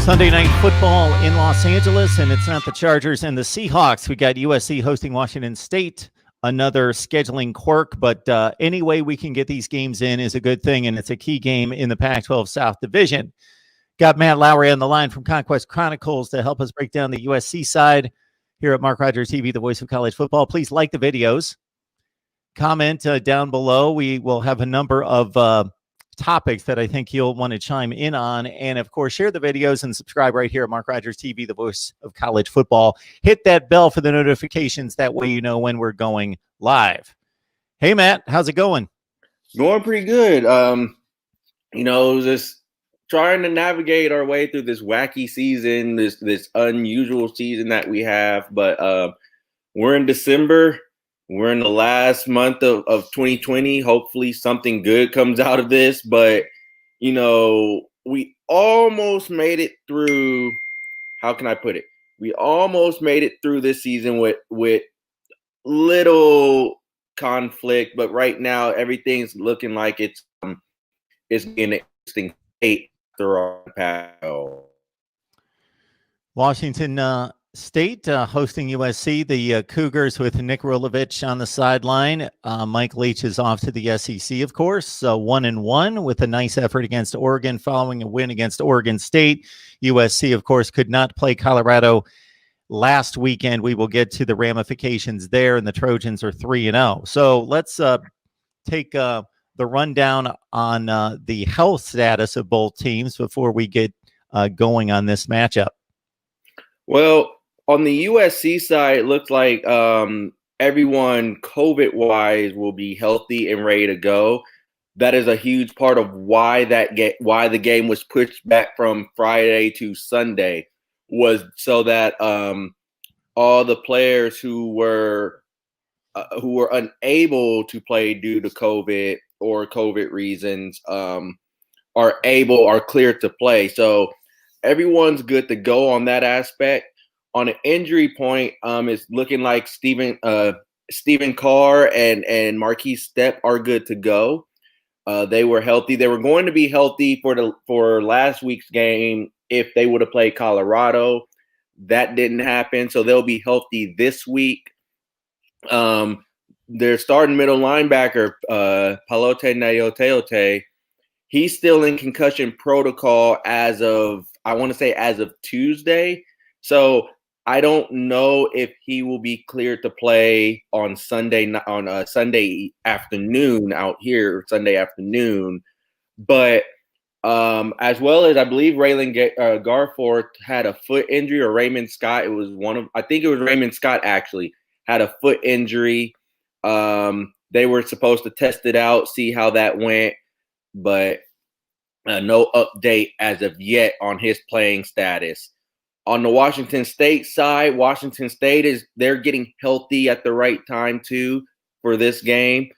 Sunday night football in Los Angeles, and it's not the Chargers and the Seahawks. We got USC hosting Washington State, another scheduling quirk, but any way we can get these games in is a good thing, and it's a key game in the Pac-12 South Division. Got Matt Lowry on the line from Conquest Chronicles to help us break down the USC side here at MarkRogersTV, the voice of college football. Please like the videos. Comment down below. We will have a number of topics that I think you'll want to chime in on. And of course, share the videos and subscribe right here at MarkRogersTV, the voice of college football. Hit that bell for the notifications. That way you know when we're going live. Hey, Matt, how's it going? Going pretty good. Just trying to navigate our way through this wacky season, this unusual season that we have. But we're in December. We're in the last month of 2020. Hopefully something good comes out of this. But, we almost made it through. How can I put it? We almost made it through this season with little conflict. But right now, everything's looking like it's in an interesting state after our past. Washington State hosting USC, the Cougars with Nick Rolovich on the sideline. Mike Leach is off to the SEC, of course. So 1-1 with a nice effort against Oregon following a win against Oregon State. USC, of course, could not play Colorado last weekend. We will get to the ramifications there, and the Trojans are 3-0. So let's take the rundown on the health status of both teams before we get going on this matchup. Well, on the USC side, it looks like everyone COVID-wise will be healthy and ready to go. That is a huge part of why the game was pushed back from Friday to Sunday, was so that all the players who were unable to play due to COVID or COVID reasons are cleared to play. So everyone's good to go on that aspect. On an injury point, it's looking like Stephen Carr and Marquise Stepp are good to go. They were healthy. They were going to be healthy for last week's game if they would have played Colorado. That didn't happen, so they'll be healthy this week. Their starting middle linebacker, Palote Nayoteote, he's still in concussion protocol as of Tuesday. So I don't know if he will be cleared to play on Sunday afternoon out here, Sunday afternoon. But as well as I believe Raylan Garforth had a foot injury, or Raymond Scott. I think it was Raymond Scott actually had a foot injury. They were supposed to test it out, see how that went, but no update as of yet on his playing status. On the Washington State side, they're getting healthy at the right time too for this game.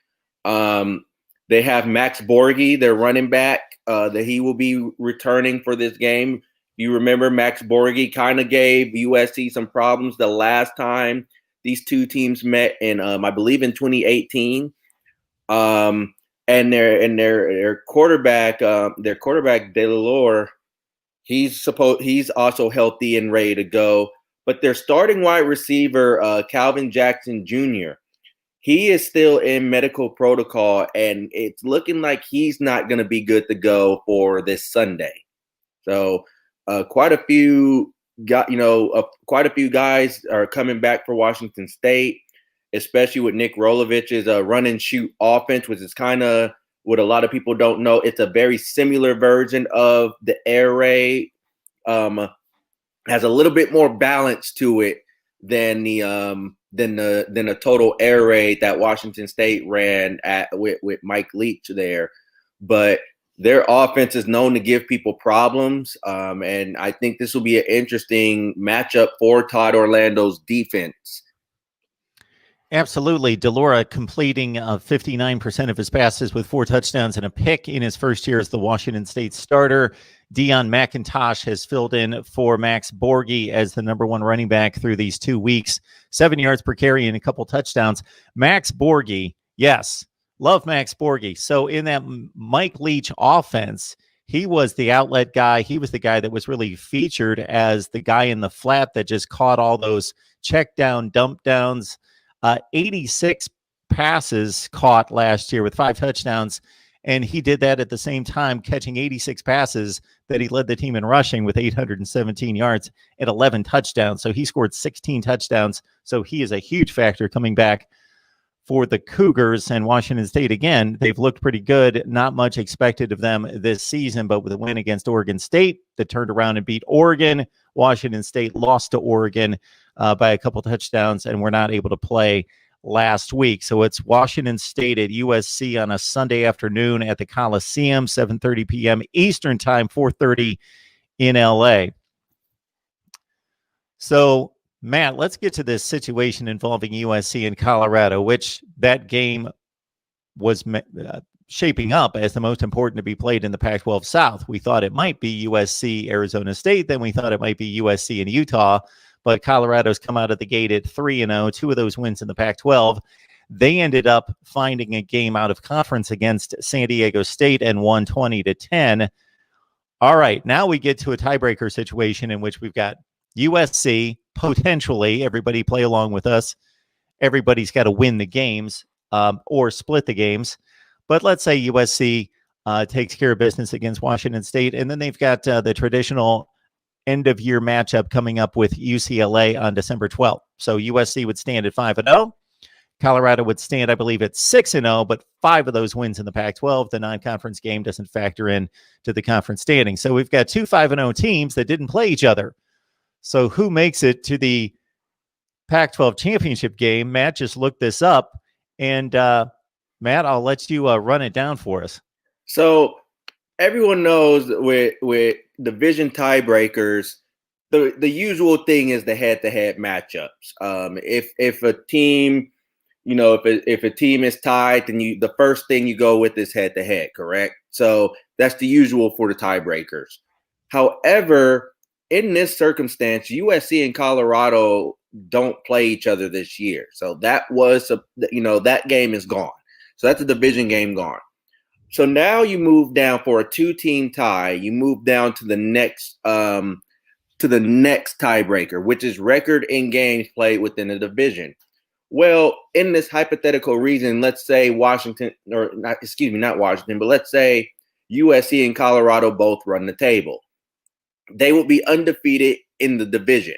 They have Max Borghi, their running back, that he will be returning for this game. You remember Max Borghi kind of gave USC some problems the last time these two teams met in, I believe, in 2018. And their quarterback, DeLore, he's also healthy and ready to go. But their starting wide receiver, Calvin Jackson Jr., he is still in medical protocol, and it's looking like he's not going to be good to go for this Sunday. So quite a few guys are coming back for Washington State, especially with Nick Rolovich's run and shoot offense, which is kind of what a lot of people don't know. It's a very similar version of the air raid. Has a little bit more balance to it than the total air raid that Washington State ran with Mike Leach there. But their offense is known to give people problems, and I think this will be an interesting matchup for Todd Orlando's defense. Absolutely. DeLora completing 59% of his passes with 4 touchdowns and a pick in his first year as the Washington State starter. Deion McIntosh has filled in for Max Borghi as the number 1 running back through these 2 weeks. 7 yards per carry and a couple touchdowns. Max Borghi, yes, love Max Borghi. So in that Mike Leach offense, he was the outlet guy. He was the guy that was really featured as the guy in the flat that just caught all those check down, dump downs. 86 passes caught last year with 5 touchdowns. And he did that at the same time, catching 86 passes that he led the team in rushing with 817 yards and 11 touchdowns. So he scored 16 touchdowns. So he is a huge factor coming back for the Cougars. And Washington State, again, they've looked pretty good. Not much expected of them this season, but with a win against Oregon State that turned around and beat Oregon, Washington State lost to Oregon by a couple touchdowns and were not able to play last week. So it's Washington State at USC on a Sunday afternoon at the Coliseum, 7:30 p.m. Eastern time, 4:30 in LA. So, Matt, let's get to this situation involving USC and Colorado, which that game was shaping up as the most important to be played in the Pac-12 South. We thought it might be USC, Arizona State. Then we thought it might be USC and Utah. But Colorado's come out of the gate at 3-0, 2 of those wins in the Pac-12. They ended up finding a game out of conference against San Diego State and won 20-10. All right, now we get to a tiebreaker situation in which we've got USC, potentially, everybody play along with us. Everybody's got to win the games or split the games. But let's say USC takes care of business against Washington State, and then they've got the traditional end-of-year matchup coming up with UCLA on December 12th. So USC would stand at 5-0. Colorado would stand, I believe, at 6-0, but 5 of those wins in the Pac-12. The non-conference game doesn't factor in to the conference standing. So we've got 2 5-0 teams that didn't play each other. So who makes it to the Pac-12 championship game? Matt just looked this up. And Matt, I'll let you run it down for us. So everyone knows with division tiebreakers, the usual thing is the head-to-head matchups. If a team, if a team is tied, then the first thing you go with is head-to-head, correct? So that's the usual for the tiebreakers. However, in this circumstance, USC and Colorado don't play each other this year. So that was that game is gone. So that's a division game gone. So now you move down for a 2-team tie. You move down to the next tiebreaker, which is record in games played within the division. Well, in this hypothetical reason, let's say not Washington, but let's say USC and Colorado both run the table. They will be undefeated in the division.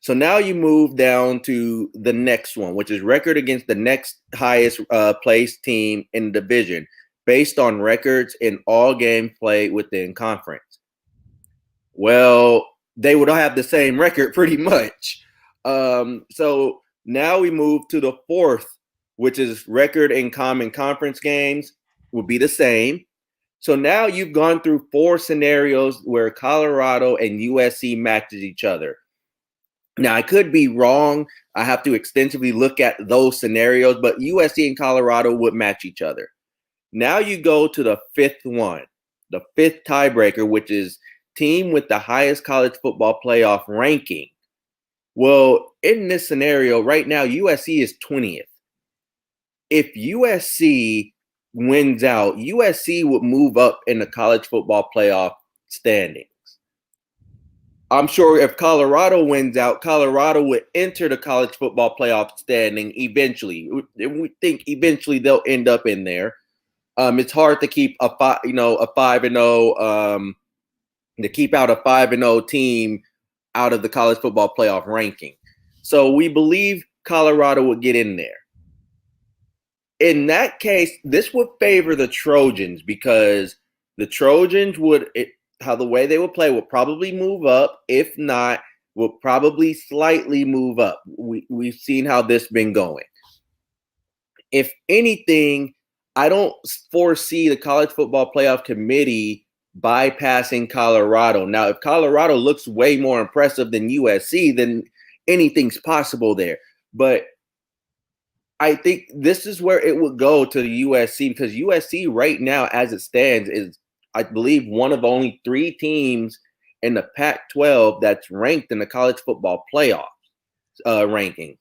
So now you move down to the next one, which is record against the next highest placed team in the division, based on records in all games played within conference. Well, they would have the same record pretty much. So now we move to the fourth, which is record in common conference games will be the same. So now you've gone through 4 scenarios where Colorado and USC matches each other. Now, I could be wrong. I have to extensively look at those scenarios, but USC and Colorado would match each other. Now you go to the 5th one, the 5th tiebreaker, which is team with the highest college football playoff ranking. Well, in this scenario right now, USC is 20th. If USC wins out, USC would move up in the college football playoff standings. I'm sure if Colorado wins out, Colorado would enter the college football playoff standing eventually. We think eventually they'll end up in there. It's hard to keep a 5-0 to keep out a 5-0 team out of the college football playoff ranking. So we believe Colorado would get in there. In that case, this would favor the Trojans because the Trojans how the way they would play will probably move up. If not, will probably slightly move up. We've seen how this been going. If anything, I don't foresee the College Football Playoff Committee bypassing Colorado. Now, if Colorado looks way more impressive than USC, then anything's possible there. But I think this is where it would go to the USC because USC right now, as it stands, is, I believe, one of only 3 teams in the Pac-12 that's ranked in the college football playoff rankings.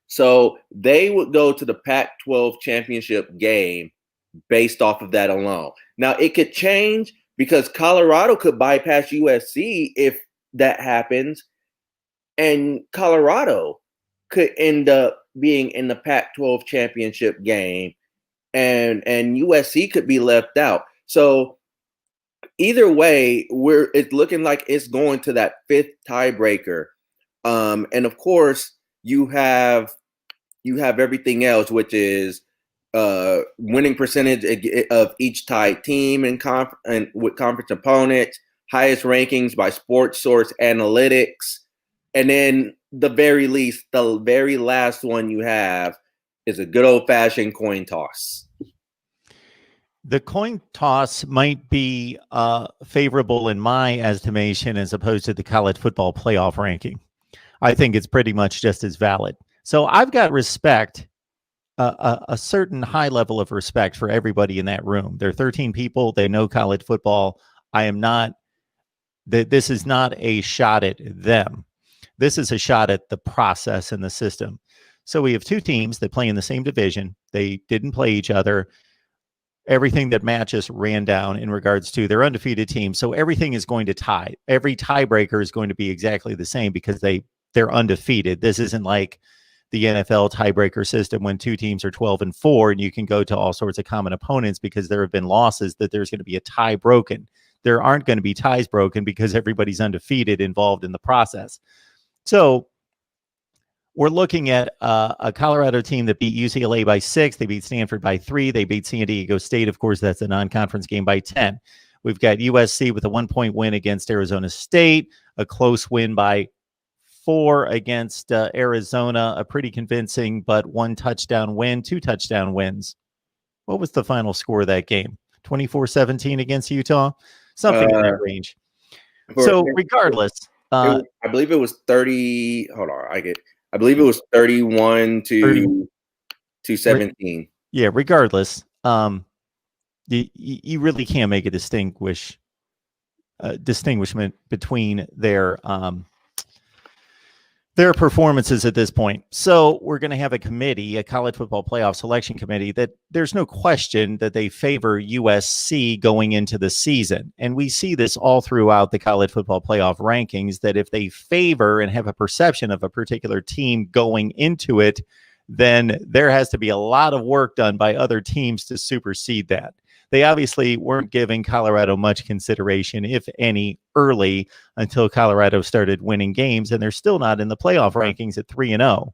So they would go to the Pac-12 championship game based off of that alone. Now, it could change, because Colorado could bypass USC if that happens, and Colorado could end up being in the Pac-12 championship game, and USC could be left out. So either way, it's looking like it's going to that fifth tiebreaker. And of course, you have everything else, which is winning percentage of each tied team and with conference opponents, highest rankings by Sports Source Analytics, and then the very last one you have is a good old fashioned coin toss. The coin toss might be favorable in my estimation as opposed to the college football playoff ranking. I think it's pretty much just as valid. So I've got respect, a certain high level of respect for everybody in that room. There are 13 people. They know college football. I am not, this is not a shot at them. This is a shot at the process and the system. So we have two teams that play in the same division. They didn't play each other. Everything that Matt just ran down in regards to their undefeated team. So everything is going to tie. Every tiebreaker is going to be exactly the same because they're undefeated. This isn't like the NFL tiebreaker system when two teams are 12-4 and you can go to all sorts of common opponents because there have been losses that there's going to be a tie broken. There aren't going to be ties broken because everybody's undefeated involved in the process. So we're looking at a Colorado team that beat UCLA by 6. They beat Stanford by 3. They beat San Diego State. Of course, that's a non-conference game by 10. We've got USC with a 1-point win against Arizona State, a close win by 4 against Arizona, a pretty convincing but 1 touchdown win, 2 touchdown wins. What was the final score of that game? 24-17 against Utah? Something in that range. So regardless. I believe it was 30. Hold on. I believe it was 31 to 17. Yeah, regardless. You really can't make a distinguishment between their performances at this point. So we're going to have a committee, a college football playoff selection committee, that there's no question that they favor USC going into the season. And we see this all throughout the college football playoff rankings, that if they favor and have a perception of a particular team going into it, then there has to be a lot of work done by other teams to supersede that. They obviously weren't giving Colorado much consideration, if any, early until Colorado started winning games, and they're still not in the playoff rankings at 3-0.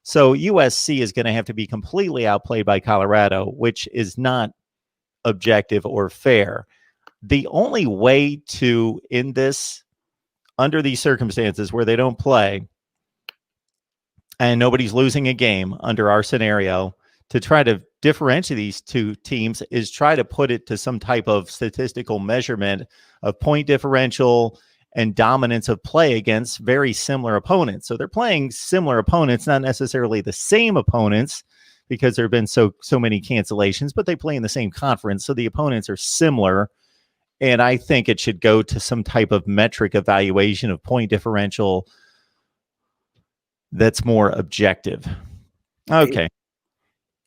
So USC is going to have to be completely outplayed by Colorado, which is not objective or fair. The only way to end this under these circumstances where they don't play and nobody's losing a game under our scenario, to try to differentiate these two teams is try to put it to some type of statistical measurement of point differential and dominance of play against very similar opponents. So they're playing similar opponents, not necessarily the same opponents, because there have been so many cancellations, but they play in the same conference. So the opponents are similar. And I think it should go to some type of metric evaluation of point differential that's more objective. Okay.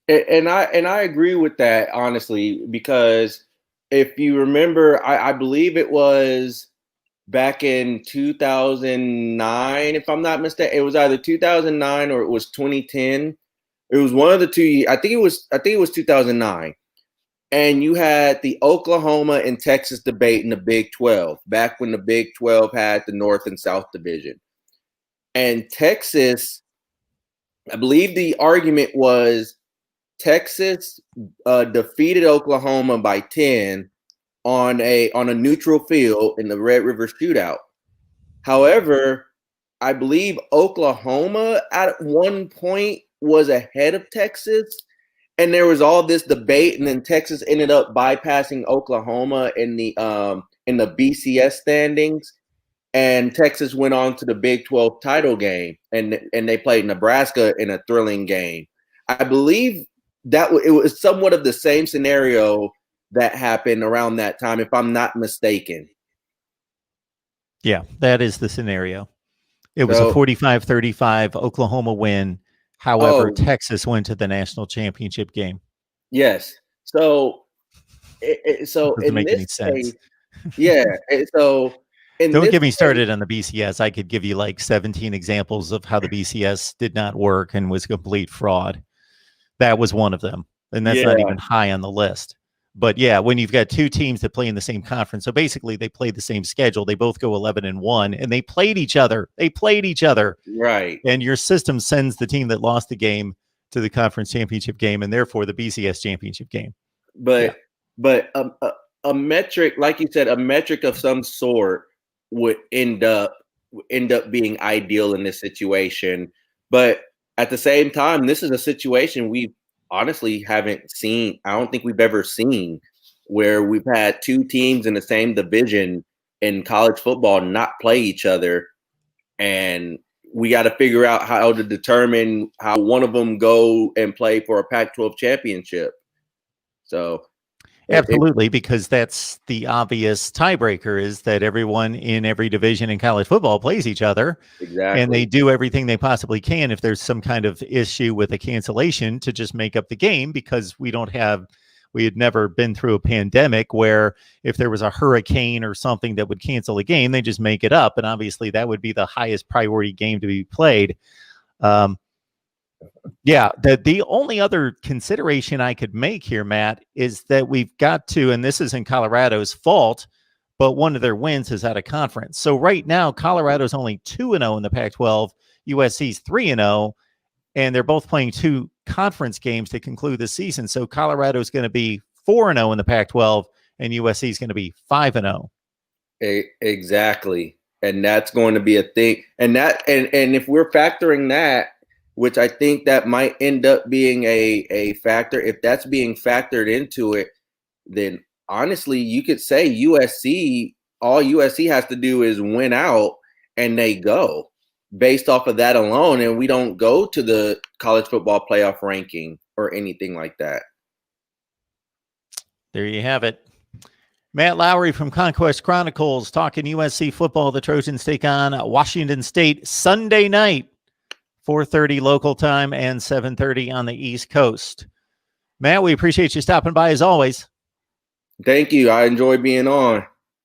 And I agree with that, honestly, because if you remember, I believe it was back in 2009, if I'm not mistaken. It was either 2009 or it was 2010. It was one of the two. I think it was 2009. And you had the Oklahoma and Texas debate in the Big 12, back when the Big 12 had the North and South division. And Texas, I believe the argument was Texas defeated Oklahoma by 10 on a neutral field in the Red River Shootout. However, I believe Oklahoma at one point was ahead of Texas, and there was all this debate, and then Texas ended up bypassing Oklahoma in the BCS standings, and Texas went on to the Big 12 title game, and they played Nebraska in a thrilling game. I believe that it was somewhat of the same scenario that happened around that time, if I'm not mistaken. Yeah, that is the scenario. It was a 45-35 Oklahoma win. However, Texas went to the national championship game. Yes. So doesn't make any sense. Yeah. And so in Don't this get me case, started on the BCS. I could give you like 17 examples of how the BCS did not work and was complete fraud. That was one of them. And that's not yeah, even high on the list. But yeah, when you've got two teams that play in the same conference, so basically they play the same schedule. They both go 11-1, and they played each other. They played each other, right. and your system sends the team that lost the game to the conference championship game, and therefore the BCS championship game. Yeah, But a metric, like you said, a metric of some sort would end up being ideal in this situation. But at the same time, this is a situation we honestly haven't seen. I don't think we've ever seen where we've had two teams in the same division in college football not play each other, and we got to figure out how to determine how one of them go and play for a Pac-12 championship. So absolutely, because that's the obvious tiebreaker is that everyone in every division in college football plays each other, and they exactly. do everything they possibly can if there's some kind of issue with a cancellation to just make up the game, because we had never been through a pandemic where if there was a hurricane or something that would cancel a game, they just make it up. And obviously that would be the highest priority game to be played. Yeah, the only other consideration I could make here, Matt, is that we've got to, and this isn't Colorado's fault, but one of their wins is out of conference. So right now, Colorado's only 2-0 in the Pac-12, USC's 3-0, and they're both playing two conference games to conclude the season. So Colorado's going to be 4-0 in the Pac-12, and USC is going to be 5-0. Exactly. And that's going to be a thing. And if we're factoring that, which I think that might end up being a factor, if that's being factored into it, then honestly, you could say all USC has to do is win out and they go based off of that alone. And we don't go to the college football playoff ranking or anything like that. There you have it. Matt Lowry from Conquest Chronicles talking USC football. The Trojans take on Washington State Sunday night, 4:30 local time and 7:30 on the East Coast. Matt, we appreciate you stopping by as always. Thank you. I enjoy being on.